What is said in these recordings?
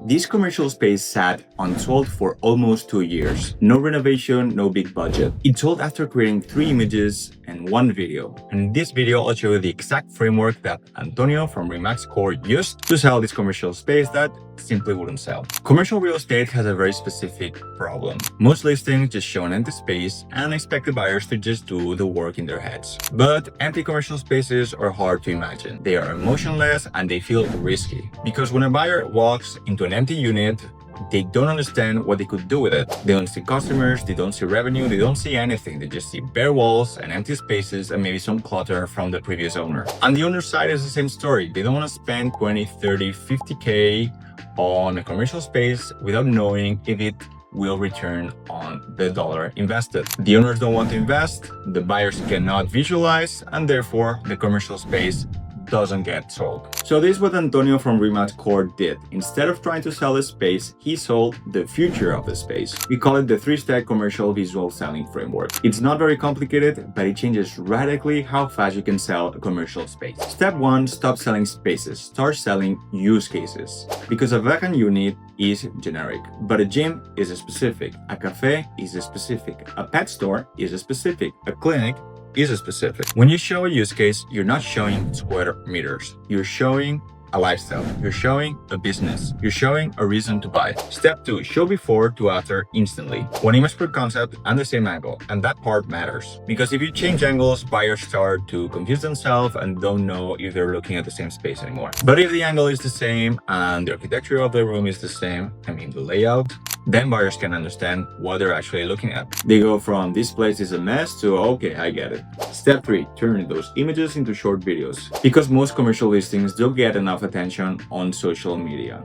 This commercial space sat unsold for almost 2 years. No renovation, no big budget. It sold after creating 3 images and 1 video. And in this video, I'll show you the exact framework that Antonio from Remax Core used to sell this commercial space that simply wouldn't sell. Commercial real estate has a very specific problem. Most listings just show an empty space and expect the buyers to just do the work in their heads. But empty commercial spaces are hard to imagine. They are emotionless and they feel risky. Because when a buyer walks into an empty unit, they don't understand what they could do with it. They don't see customers, they don't see revenue, they don't see anything. They just see bare walls and empty spaces and maybe some clutter from the previous owner. On the owner's side is the same story. They don't want to spend 20, 30, 50K on a commercial space without knowing if it will return on the dollar invested. The owners don't want to invest, the buyers cannot visualize, and therefore the commercial space doesn't get sold. So this is what Antonio from Remax Core did. Instead of trying to sell the space, he sold the future of the space. We call it the 3-step commercial visual selling framework. It's not very complicated, but it changes radically how fast you can sell a commercial space. Step 1, stop selling spaces, start selling use cases. Because a vacant unit is generic, but a gym is specific, a cafe is specific, a pet store is specific, a clinic is specific. When you show a use case, you're not showing square meters. You're showing a lifestyle. You're showing a business. You're showing a reason to buy. Step 2, show before to after instantly. One image per concept and the same angle. And that part matters. Because if you change angles, buyers start to confuse themselves and don't know if they're looking at the same space anymore. But if the angle is the same and the architecture of the room is the same, the layout, then buyers can understand what they're actually looking at. They go from this place is a mess to okay, I get it. Step 3, turn those images into short videos. Because most commercial listings don't get enough attention on social media.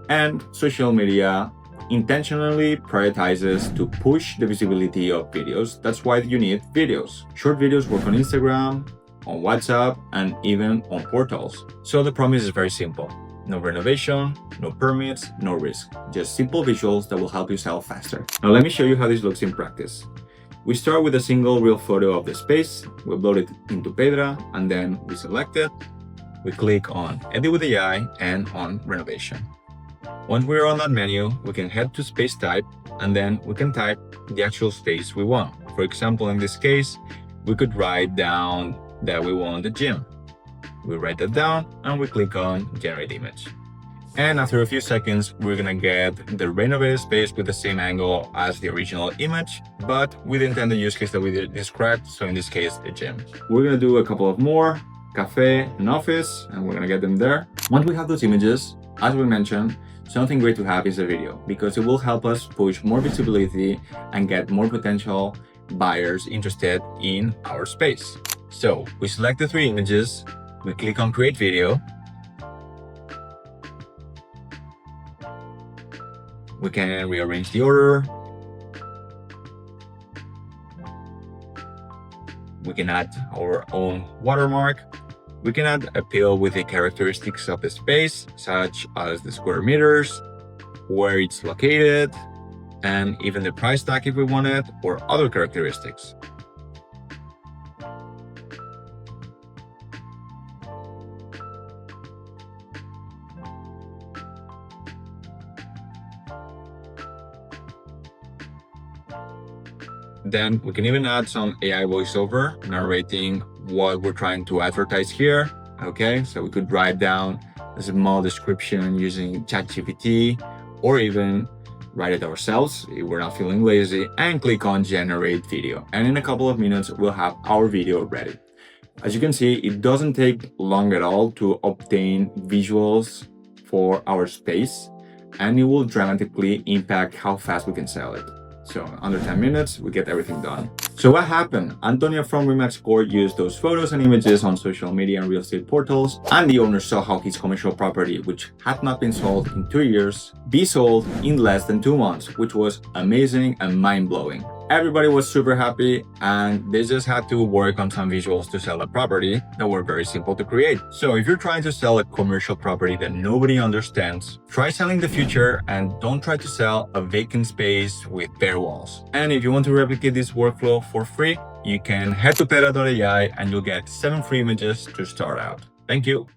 And social media intentionally prioritizes to push the visibility of videos. That's why you need videos. Short videos work on Instagram, on WhatsApp, and even on portals. So the promise is very simple. No renovation, no permits, no risk. Just simple visuals that will help you sell faster. Now let me show you how this looks in practice. We start with a single real photo of the space, we upload it into Pedra, and then we select it. We click on Edit with AI and on Renovation. Once we're on that menu, we can head to space type, and then we can type the actual space we want. For example, in this case, we could write down that we want a gym. We write that down and we click on Generate Image. And after a few seconds, we're gonna get the renovated space with the same angle as the original image, but with the intended use case that we described, so in this case, a gym. We're gonna do a couple of more, cafe and office, and we're gonna get them there. Once we have those images, as we mentioned, something great to have is a video, because it will help us push more visibility and get more potential buyers interested in our space. So we select the 3 images, we click on Create Video. We can rearrange the order. We can add our own watermark. We can add a pill with the characteristics of the space, such as the square meters, where it's located, and even the price tag if we want it, or other characteristics. Then we can even add some AI voiceover narrating what we're trying to advertise here. Okay, so we could write down a small description using ChatGPT, or even write it ourselves if we're not feeling lazy, and click on Generate Video. And in a couple of minutes, we'll have our video ready. As you can see, it doesn't take long at all to obtain visuals for our space, and it will dramatically impact how fast we can sell it. So under 10 minutes, we get everything done. So what happened? Antonio from Remax Core used those photos and images on social media and real estate portals, and the owner saw how his commercial property, which had not been sold in 2 years, be sold in less than 2 months, which was amazing and mind-blowing. Everybody was super happy, and they just had to work on some visuals to sell a property that were very simple to create. So if you're trying to sell a commercial property that nobody understands, try selling the future and don't try to sell a vacant space with bare walls. And if you want to replicate this workflow for free, you can head to peta.ai and you'll get 7 free images to start out. Thank you.